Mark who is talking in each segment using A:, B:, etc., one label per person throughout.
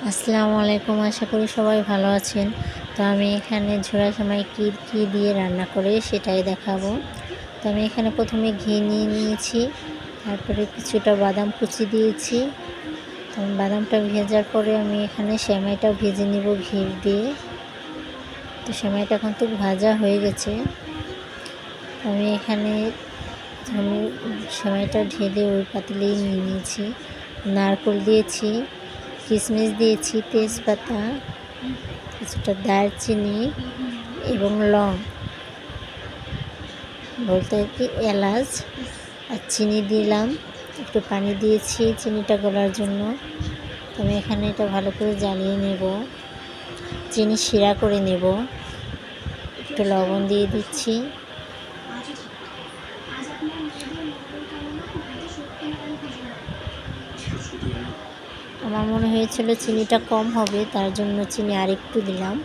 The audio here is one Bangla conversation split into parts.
A: আসসালামু আলাইকুম, আশা করি সবাই ভালো আছেন। তো আমি এখানে ঝোড়া সেমাই কী দিয়ে রান্না করে সেটাই দেখাবো। তো আমি এখানে প্রথমে ঘি নিয়ে নিয়েছি, তারপরে কিছুটা বাদাম কুচি দিয়েছি। তো বাদামটা ভেজার পরে আমি এখানে সেমাইটা ভেজে নিব ঘি দিয়ে। তো সেমাইটা কিন্তু ভাজা হয়ে গেছে। আমি এখানে সেমাইটা ঢেলে ওই পাতিলেই নিয়ে নিয়েছি। নারকেল দিয়েছি, কিশমিশ দিয়েছি, তেজপাতা, কিছুটা দারচিনি এবং লং, বলতে কি এলাচ, আর চিনি দিলাম। একটু পানি দিয়েছি চিনিটা গলার জন্য। আমি এখানে এটা ভালো করে জ্বালিয়ে নেব, চিনি শিরা করে নেব। একটু লবণ দিয়ে দিচ্ছি। আমার মনে হয়েছিল চিনিটা কম হবে, তার জন্য চিনি আরেকটু দিলাম।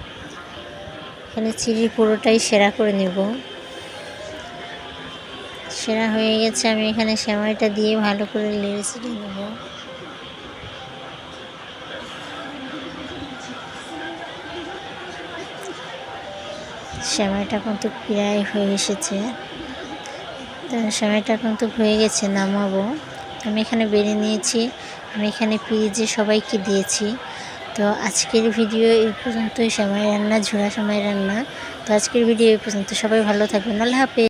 A: এখানে চিনি পুরোটাই সেরা করে নেব। সেরা হয়ে গেছে, আমি এখানে সেমাইটা দিয়ে ভালো করে নেড়ে চেড়ে নেব। সেমাইটা কিন্তু প্রায় হয়ে এসেছে। তো সেমাইটা কিন্তু হয়ে গেছে, নামাবো। আমি এখানে বেড়ে নিয়েছি। আমি এখানে ফ্রিজে সবাইকে দিয়েছি। তো আজকের ভিডিও এই পর্যন্তই, সেমাই রান্না, ঝোড়া সেমাই রান্না। তো আজকের ভিডিও এই পর্যন্ত, সবাই ভালো থাকবেন। আল্লাহ হাফেজ।